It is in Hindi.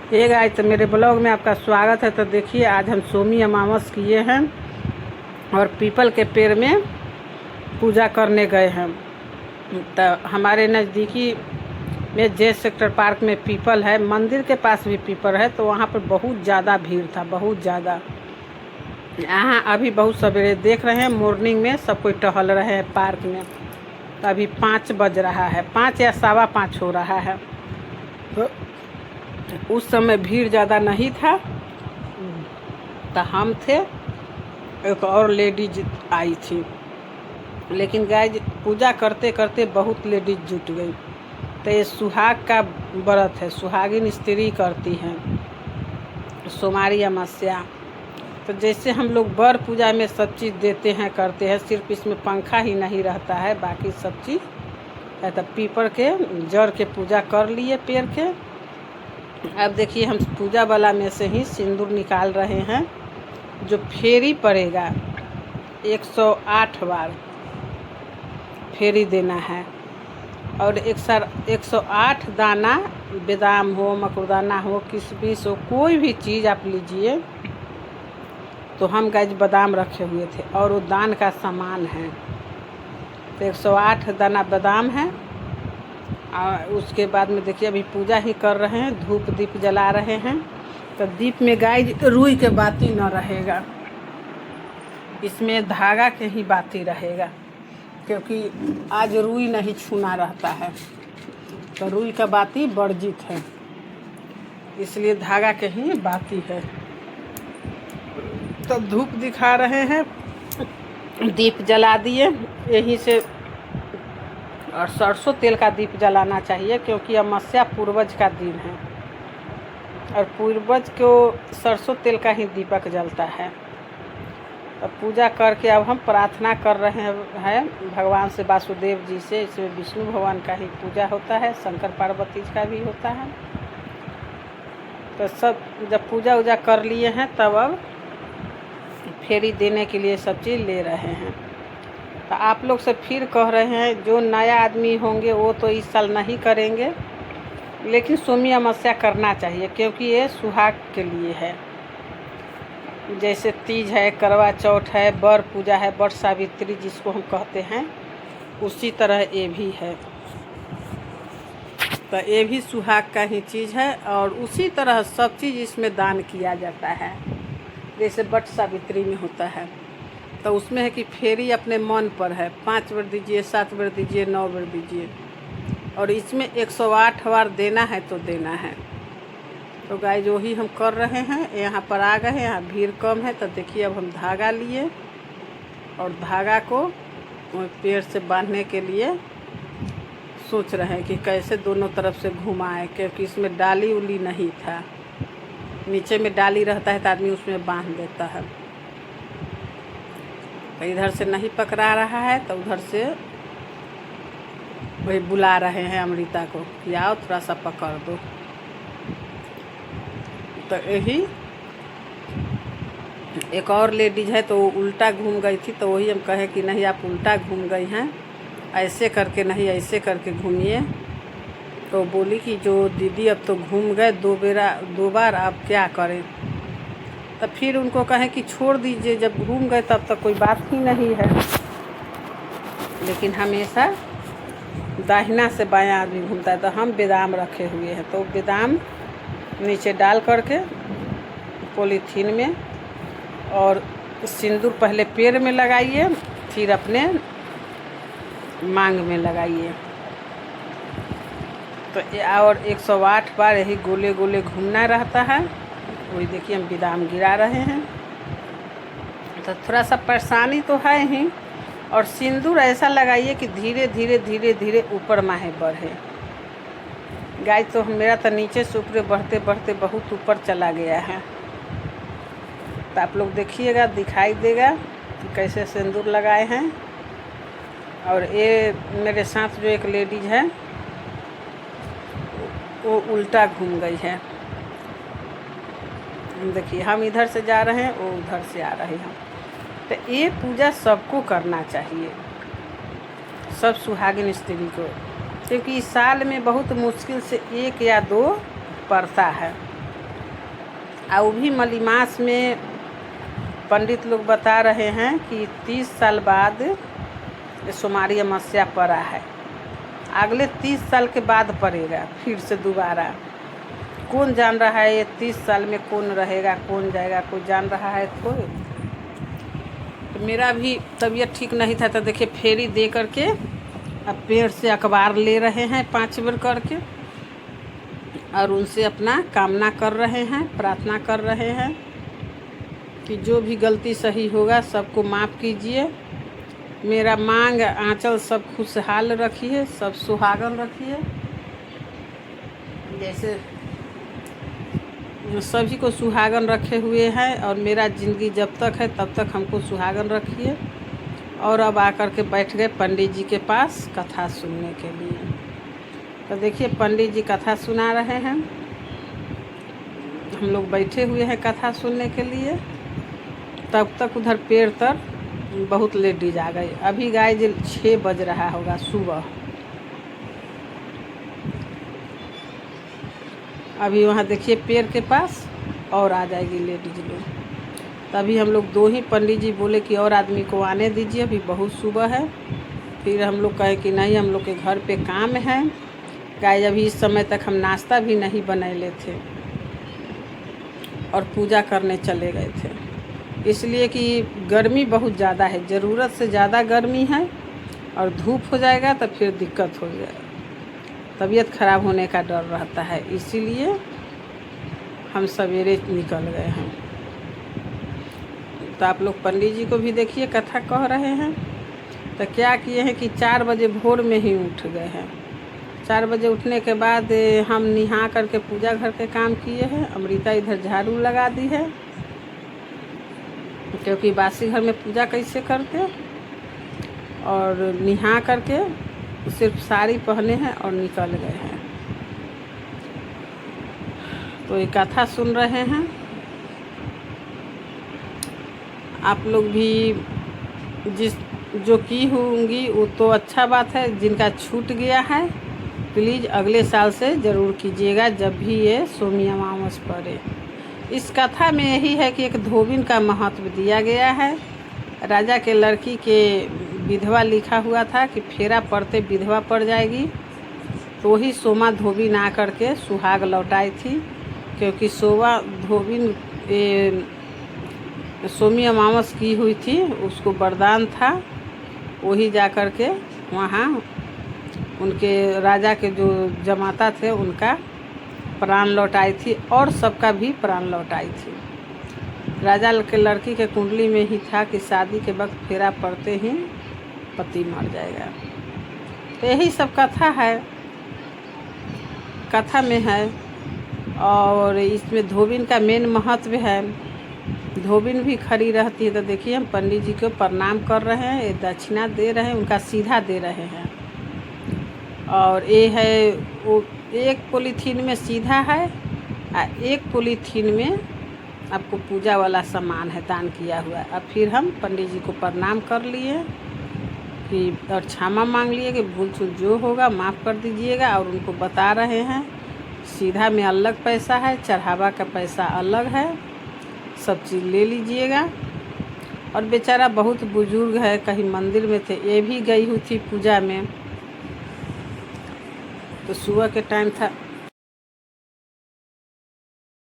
ये गाइस, तो मेरे ब्लॉग में आपका स्वागत है। तो देखिए, आज हम सोमी अमावस किए हैं और पीपल के पेड़ में पूजा करने गए हैं। तो हमारे नज़दीकी में जे सेक्टर पार्क में पीपल है, मंदिर के पास भी पीपल है। तो वहाँ पर बहुत ज़्यादा भीड़ था, बहुत ज़्यादा। यहाँ अभी बहुत सवेरे देख रहे हैं, मॉर्निंग में सब कोई टहल रहे हैं पार्क में। तो अभी 5 बज रहा है, 5 या 5:15 हो रहा है। तो उस समय भीड़ ज़्यादा नहीं था। तो हम थे, एक और लेडीज आई थी, लेकिन गाइज पूजा करते करते बहुत लेडीज जुट गई। तो ये सुहाग का व्रत है, सुहागिन स्त्री करती हैं सोमवारी अमावस्या। तो जैसे हम लोग वर पूजा में सब चीज़ देते हैं, करते हैं, सिर्फ इसमें पंखा ही नहीं रहता है, बाकी सब चीज़ है। तो पीपल के जड़ के पूजा कर लिए पेड़ के। अब देखिए, हम पूजा वाला में से ही सिंदूर निकाल रहे हैं। जो फेरी पड़ेगा 108 बार फेरी देना है। और 108 दाना बादाम हो, मकुरदाना हो, किशमिश हो, कोई भी चीज़ आप लीजिए। तो हम गाइज बादाम रखे हुए थे और वो दान का सामान है। तो 108 दाना बादाम है। और उसके बाद में देखिए, अभी पूजा ही कर रहे हैं, धूप दीप जला रहे हैं। तो दीप में गाइज रुई के बाती न रहेगा, इसमें धागा के ही बाती रहेगा, क्योंकि आज रुई नहीं छूना रहता है। तो रुई का बाती वर्जित है, इसलिए धागा के ही बाती है। तो धूप दिखा रहे हैं, दीप जला दिए यहीं से। और सरसों तेल का दीप जलाना चाहिए, क्योंकि अमावस्या पूर्वज का दिन है और पूर्वज को सरसों तेल का ही दीपक जलता है। तो पूजा करके अब हम प्रार्थना कर रहे हैं भगवान से, वासुदेव जी से। इसमें विष्णु भगवान का ही पूजा होता है, शंकर पार्वती जी का भी होता है। तो सब जब पूजा उजा कर लिए हैं, तब अब फेरी देने के लिए सब चीज़ ले रहे हैं। तो आप लोग से फिर कह रहे हैं, जो नया आदमी होंगे वो तो इस साल नहीं करेंगे, लेकिन सोमी अमावस्या करना चाहिए, क्योंकि ये सुहाग के लिए है। जैसे तीज है, करवा चौथ है, वर पूजा है, वट सावित्री जिसको हम कहते हैं, उसी तरह ये भी है। तो ये भी सुहाग का ही चीज़ है। और उसी तरह सब चीज़ इसमें दान किया जाता है, जैसे वट सावित्री में होता है। तो उसमें है कि फेरी अपने मन पर है, 5 बार दीजिए, 7 बार दीजिए, 9 बार दीजिए। और इसमें 108 बार देना है तो देना है। तो गाइस वही हम कर रहे हैं। यहाँ पर आ गए, यहाँ भीड़ कम है। तो देखिए, अब हम धागा लिए और धागा को पेड़ से बांधने के लिए सोच रहे हैं कि कैसे दोनों तरफ से घुमाएं, क्योंकि इसमें डाली उली नहीं था। नीचे में डाली रहता है तो आदमी उसमें बांध देता है। तो इधर से नहीं पकड़ा रहा है, तो उधर से वही बुला रहे हैं अमृता को कि आओ थोड़ा सा पकड़ दो। तो यही एक और लेडीज है, तो वो उल्टा घूम गई थी। तो वही हम कहे कि नहीं, आप उल्टा घूम गई हैं, ऐसे करके नहीं, ऐसे करके घूमिए। तो बोली कि जो दीदी अब तो घूम गए 2 बार, आप क्या करें। तो फिर उनको कहें कि छोड़ दीजिए, जब घूम गए तब तक कोई बात ही नहीं है। लेकिन हमेशा दाहिना से बायां आदमी घूमता है। तो हम बादाम रखे हुए हैं, तो बादाम नीचे डाल करके पॉलीथीन में, और सिंदूर पहले पैर में लगाइए, फिर अपने मांग में लगाइए। तो और 108 बार यही गोले गोले घूमना रहता है। वही देखिए, हम बादाम गिरा रहे हैं। तो थोड़ा सा परेशानी तो है ही। और सिंदूर ऐसा लगाइए कि धीरे धीरे धीरे धीरे ऊपर माहे बढ़े। गाइस, तो मेरा तो नीचे से ऊपर बढ़ते बढ़ते बहुत ऊपर चला गया है। तो आप लोग देखिएगा, दिखाई देगा कि कैसे सिंदूर लगाए हैं। और ये मेरे साथ जो एक लेडीज है, वो उल्टा घूम गई है। देखिए, हम इधर से जा रहे हैं, वो उधर से आ रहे हैं। तो ये पूजा सबको करना चाहिए, सब सुहागिन स्त्री को, क्योंकि इस साल में बहुत मुश्किल से 1 या 2 पड़ता है। और भी मलीमास में पंडित लोग बता रहे हैं कि 30 साल बाद ये सोमवारी अमावस्या पड़ा है, अगले 30 साल के बाद पड़ेगा फिर से दोबारा। कौन जान रहा है ये 30 साल में कौन रहेगा कौन जाएगा, कोई जान रहा है कोई? तो मेरा भी तबीयत ठीक नहीं था, तो देखिए फेरी दे करके अब पेड़ से अखबार ले रहे हैं 5 बार करके, और उनसे अपना कामना कर रहे हैं, प्रार्थना कर रहे हैं कि जो भी गलती सही होगा सबको माफ़ कीजिए, मेरा मांग आंचल सब खुशहाल रखिए, सब सुहागन रखिए, जैसे सभी को सुहागन रखे हुए हैं, और मेरा ज़िंदगी जब तक है तब तक हमको सुहागन रखिए। और अब आकर के बैठ गए पंडित जी के पास कथा सुनने के लिए। तो देखिए पंडित जी कथा सुना रहे हैं, हम लोग बैठे हुए हैं कथा सुनने के लिए। तब तक उधर पेड़ तर बहुत लेडीज आ गई। अभी गाय 6 बज रहा होगा सुबह, अभी वहाँ देखिए पेड़ के पास और आ जाएगी लेडीज लोग। तभी हम लोग 2 ही पंडित जी बोले कि और आदमी को आने दीजिए, अभी बहुत सुबह है। फिर हम लोग कहे कि नहीं, हम लोग के घर पे काम है। गाय अभी इस समय तक हम नाश्ता भी नहीं बनाए थे और पूजा करने चले गए थे, इसलिए कि गर्मी बहुत ज़्यादा है, ज़रूरत से ज़्यादा गर्मी है, और धूप हो जाएगा तो फिर दिक्कत हो जाएगा, तबीयत खराब होने का डर रहता है, इसीलिए हम सवेरे निकल गए हैं। तो आप लोग पंडित जी को भी देखिए कथा कह रहे हैं। तो क्या किए हैं कि 4 बजे भोर में ही उठ गए हैं। 4 बजे उठने के बाद हम नहा करके पूजा घर के काम किए हैं। अमृता इधर झाड़ू लगा दी है, क्योंकि बासी घर में पूजा कैसे करते, और नहा करके सिर्फ साड़ी पहने हैं और निकल गए हैं। तो ये कथा सुन रहे हैं, आप लोग भी जो की होंगी वो तो अच्छा बात है, जिनका छूट गया है प्लीज़ अगले साल से ज़रूर कीजिएगा जब भी ये सोमी अमावस पड़े। इस कथा में यही है कि एक धोबिन का महत्व दिया गया है। राजा के लड़की के विधवा लिखा हुआ था कि फेरा पड़ते विधवा पड़ जाएगी, तो ही सोमा धोबिन आ करके सुहाग लौटाई थी, क्योंकि सोमा धोबिन सोमी अमावस की हुई थी, उसको वरदान था, वही जा कर के वहाँ उनके राजा के जो जमाता थे उनका प्राण लौटाई थी, और सबका भी प्राण लौटाई थी। राजा के लड़की के कुंडली में ही था कि शादी के वक्त फेरा पड़ते ही पति मर जाएगा। तो यही सब कथा है, कथा में है, और इसमें धोबिन का मेन महत्व है। धोबिन भी खड़ी रहती है। तो देखिए हम पंडित जी को प्रणाम कर रहे हैं, ये दक्षिणा दे रहे हैं, उनका सीधा दे रहे हैं। और ये है वो एक पॉलीथीन में सीधा है, और एक पॉलीथीन में आपको पूजा वाला सामान है दान किया हुआ। अब फिर हम पंडित जी को प्रणाम कर लिए कि और क्षमा मांग लिए कि भूल चूक जो होगा माफ़ कर दीजिएगा। और उनको बता रहे हैं सीधा में अलग पैसा है, चढ़ावा का पैसा अलग है, सब चीज़ ले लीजिएगा। और बेचारा बहुत बुजुर्ग है, कहीं मंदिर में थे, ये भी गई हुई थी पूजा में। तो सुबह के टाइम था,